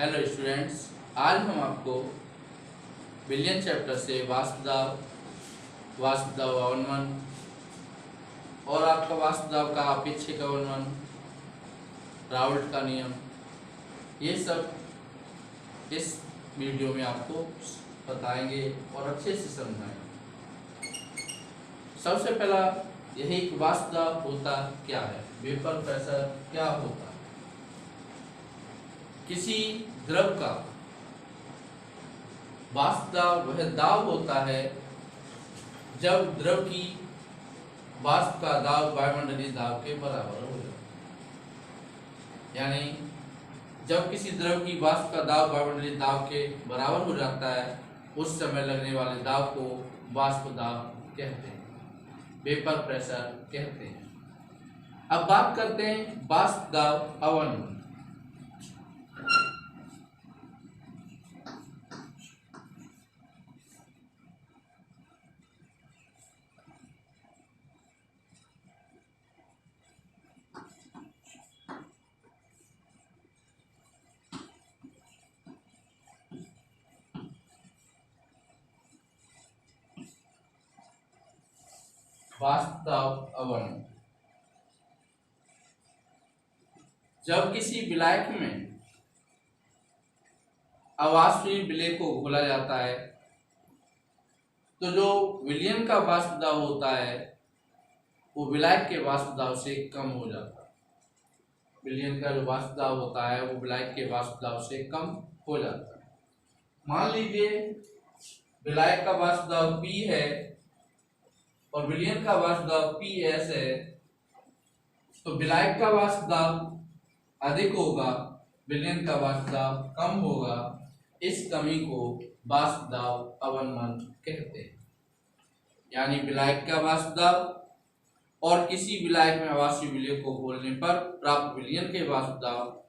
Hello students, आज हम आपको विलियन चैप्टर से वासुदेव अवनमन और आपका वासुदेव का अपेक्षिक अवनमन, राउल्ट का नियम, ये सब इस वीडियो में आपको बताएंगे और अच्छे से समझाएंगे। सबसे पहला यही कि वासुदेव होता क्या है, वेपर प्रेशर क्या होता है। किसी द्रव का वाष्प वह दाब होता है जब द्रव की वाष्प का दाब वायुमंडलीय दाब के बराबर हो जाए। यानी जब किसी द्रव की वाष्प का दाब वायुमंडलीय दाब के बराबर हो जाता है, उस समय लगने वाले दाब को वाष्प दाब कहते हैं, वेपर प्रेशर कहते हैं। अब बात करते हैं वाष्प दाब अवनमन। वाष्प दाब अवनमन, जब किसी विलायक में अवाष्पीय विलेय को घोला जाता है तो जो विलयन का वाष्प दाब होता है वो विलायक के वाष्प दाब से कम हो जाता है। विलयन का जो वाष्प दाब होता है वो विलायक के वाष्प दाब से कम हो जाता है। मान लीजिए विलायक का वाष्प दाब P है और विलयन का वाष्प दाब PS है, तो विलायक का वाष्प दाब अधिक होगा, विलयन का वाष्प दाब कम होगा। इस कमी को वाष्प दाब अवनमन कहते हैं। यानी विलायक का वाष्प दाब और किसी विलायक में अवाष्पीय विलेय को घोलने पर प्राप्त विलयन के वाष्प दाब,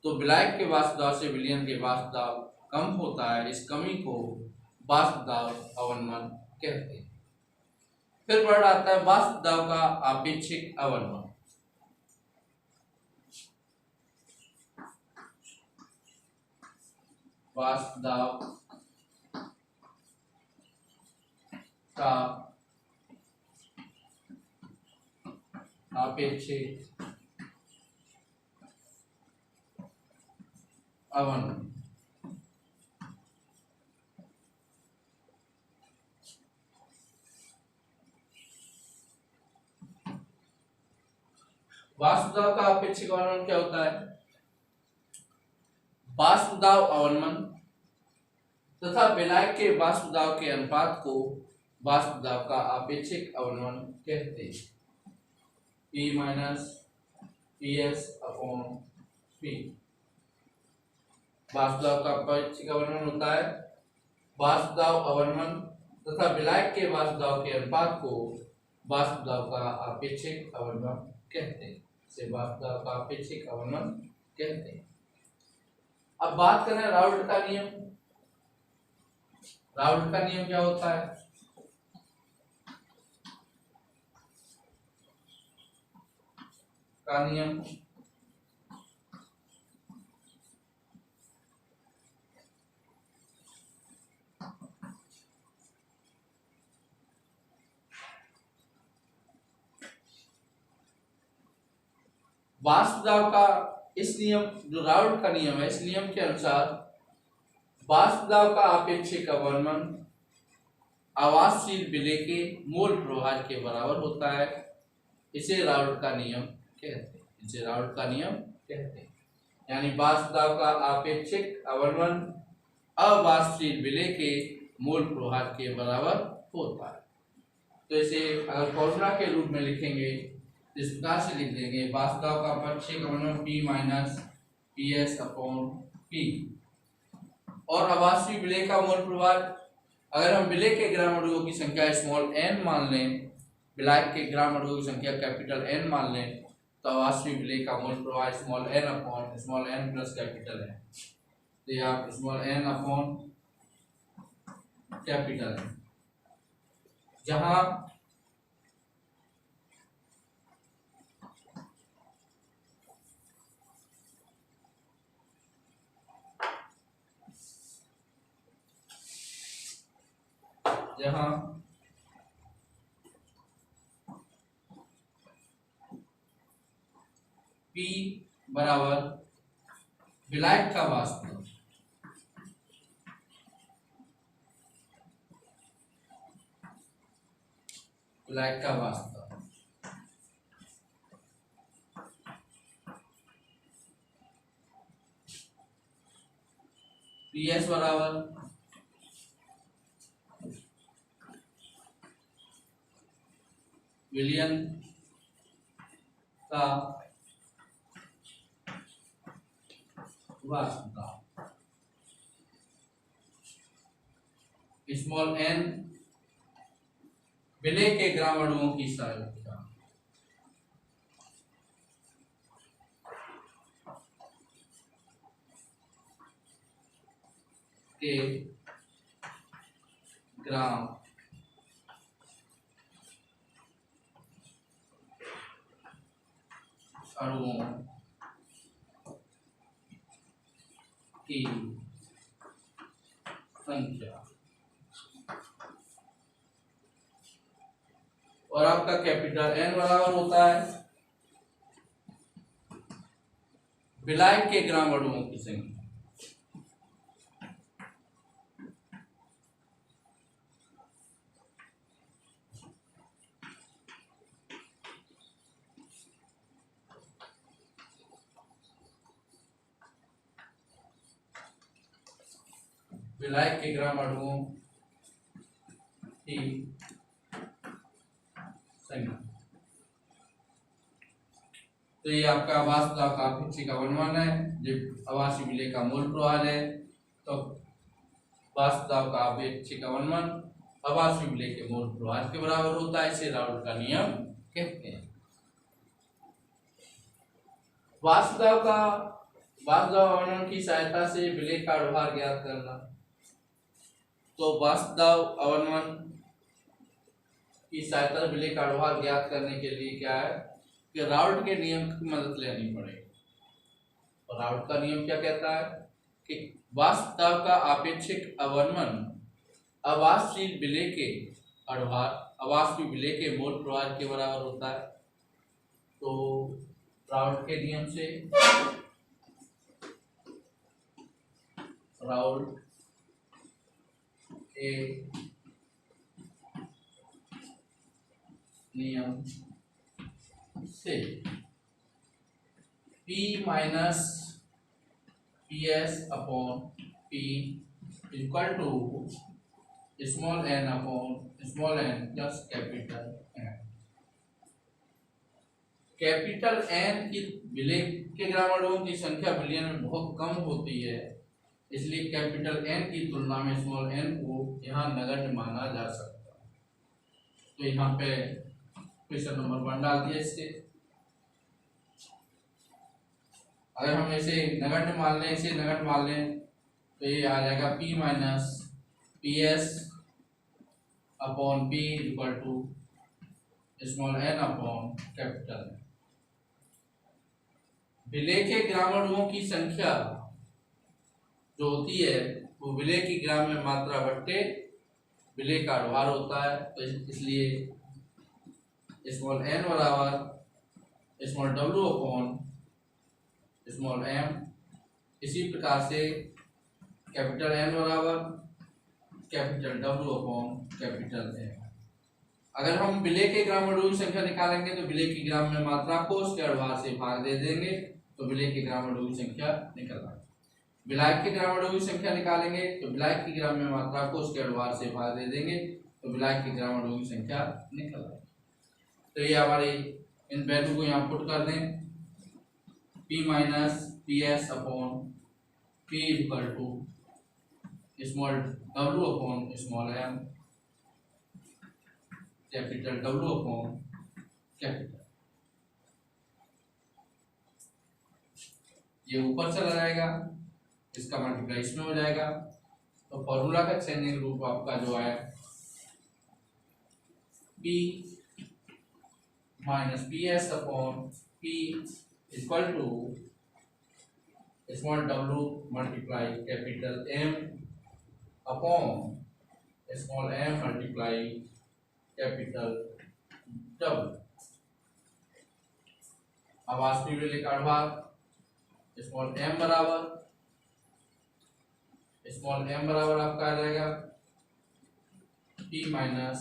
तो विलायक के वाष्प दाब से विलयन के वाष्प दाब कम होता है। इस कमी को वाष्प दाब अवनमन कहते हैं। फिर वर्ड आता है वाष्प दाब का आपेक्षिक अवनमन। वाष्प दाब का आपेक्षिक अवनमन। वाष्प दाब का आपेक्षिक अवनमन क्या होता है? वाष्प दाब अवनमन तथा विलायक के वाष्प दाब के अनुपात को वाष्प दाब का आपेक्षिक अवनमन कहते हैं। P minus PS upon P वाष्प दाब का आपेक्षिक अवनमन होता है। वाष्प दाब अवनमन तथा विलायक के वाष्प दाब के अनुपात को वाष्प दाब का आपेक्षिक अवनमन कहते हैं। इसे वाष्प दाब का आपेक्षिक अवनमन कहते हैं। अब बात करें राउल्ट का नियम। राउल्ट का नियम क्या होता है? का नियम वाष्प दाब का इस नियम, जो राउल्ट का नियम है, इस नियम के अनुसार वाष्प दाब का आपेक्षिक अवनमन अवाष्पशील विलेय के मोल प्रवाह के बराबर होता है। इसे राउल्ट का नियम कहते हैं। इसे राउल्ट का नियम कहते हैं। यानी वाष्प दाब का आपेक्षिक अवनमन अवाष्पशील विलेय के मोल प्रवाह के बराबर होता है। तो इसे अगर फॉर्मूला के रूप में लिखेंगे तो इस प्रकार से लिख देंगे, वाष्प दाब का आपेक्षिक अवनमन P minus PS upon P। और अवाष्पीय विलेय का मोल प्रवाह, अगर हम विलेय के ग्राम अणुओं की संख्या स्मॉल n मान लें, विलायक के ग्राम अणुओं की संख्या कैपिटल N मान लें, तो अवाष्पीय विलेय का मोल प्रवाह small n upon small n plus capital है। तो ये आप स्मॉल n अपॉन कैपिटल है, जहां जहां P बराबर विलायक का वास्तव, विलायक का वास्तव PS बराबर विलयन का वास्तव, स्मॉल n विलय के ग्राम अणुओं की संख्या, के ग्राम अणुओं की संख्या। और आपका कैपिटल N बराबर होता है विलायक के ग्राम अणुओं की संख्या, विलायक के ग्राम अणुओं की संख्या। तो ये आपका वास्तव का अपेक्षिक अवनमन है। जब आवासीय विलय का मूल प्रवाह है तो वास्तव का अपेक्षिक अवनमन आवासीय विलय के मूल प्रवाह के बराबर होता है। इसे राउल्ट का नियम कहते हैं। वास्तव अवनमन की सहायता से विलय का व्यवहार ज्ञात करना। तो वास्तव अवनमन की सहायता से विलय का व्यवहार ज्ञात करने के लिए क्या है कि राउल्ट के नियम की मदद लेनी पड़ेगी। और राउल्ट का नियम क्या कहता है कि वास्तव का आपेक्षिक अवनमन आवासीय विलय के व्यवहार आवासीय विलय के मूल प्रवाह के बराबर होता है। तो राउल्ट के नियम से राउल्ट के नियम से P minus PS upon P equal to small n upon small n plus capital N। Capital N की विलय के ग्राम अणुओं की संख्या विलयन में बहुत कम होती है, इसलिए कैपिटल N की तुलना में स्मॉल n को यहाँ नगण्य माना जा सकता है। तो यहाँ पे क्वेश्चन नंबर 1 डाल दिया। इससे अगर हम इसे नगण्य मान लें तो ये आ जाएगा P minus PS upon P equal to small n upon capital N। विलय के ग्राम अणुओं की संख्या जो होती है वो विलय की ग्राम में मात्रा बट्टे विलय का व्यवहार होता है। तो इसलिए स्मॉल n बराबर small w upon small m। इसी प्रकार से कैपिटल N बराबर capital W upon capital M। अगर हम विलय के ग्राम अणुओं की संख्या निकालेंगे तो विलय की ग्राम में मात्रा को उसके व्यवहार से भाग दे देंगे तो विलय के ग्राम अणुओं की संख्या निकल आएगी। विलायक के ग्राम अणुओं की संख्या निकालेंगे तो विलायक की ग्राम में मात्रा को उसके व्यवहार से भाग दे देंगे तो विलायक के ग्राम अणुओं की संख्या निकल आएगी। तो ये हमारी इन वैल्यू को यहाँ पुट कर दें। P minus PS upon P equal to small w upon small m capital W upon capital. ये ऊपर चला जाएगा, इसका मल्टीप्लाई इसमें हो जाएगा। तो फॉर्मूला का चेंजिंग रूप आपका जो है P minus PS upon P equal to small w multiply capital M upon small m multiply capital W। अब वास्तविक विलेय का अनुभाग स्मॉल m बराबर आपका आ जाएगा P माइनस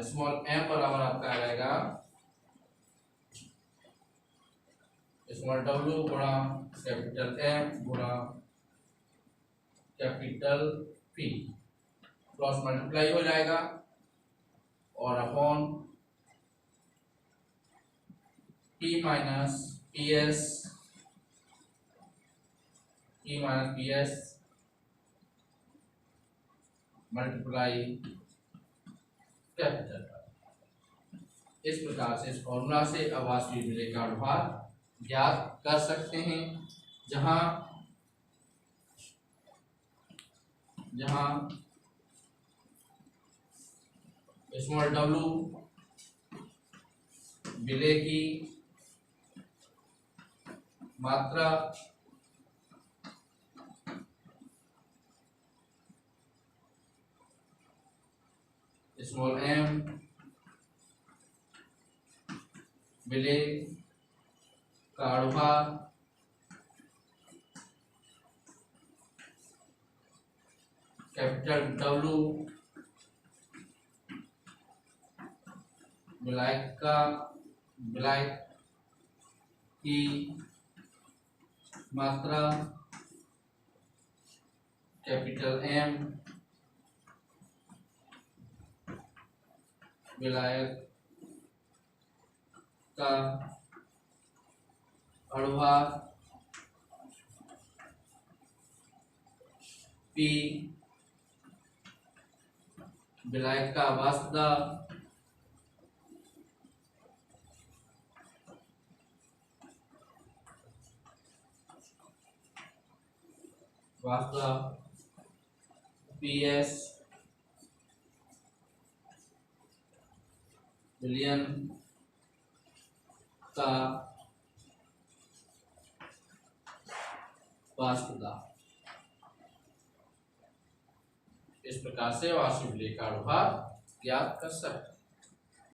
स्मॉल m बराबर आपका आ जाएगा स्मॉल w गुणा कैपिटल M गुणा कैपिटल P, क्रॉस मल्टीप्लाई हो जाएगा और upon P minus PS multiply capital. इस प्रकार से इस फॉर्मूला से अब वास्तविक विलेय का अनुभाग ज्ञात कर सकते हैं, जहां स्मॉल w विलेय की मात्रा, स्मॉल m विलेय का अनुभाग, कैपिटल W विलायक की मात्रा, कैपिटल M विलायक का अनुभाग, P विलायक का वास्तव PS विलयन का वास्तुता। इस प्रकार से वास्तविक विलेय का अनुभाग ज्ञात कर सकते हैं।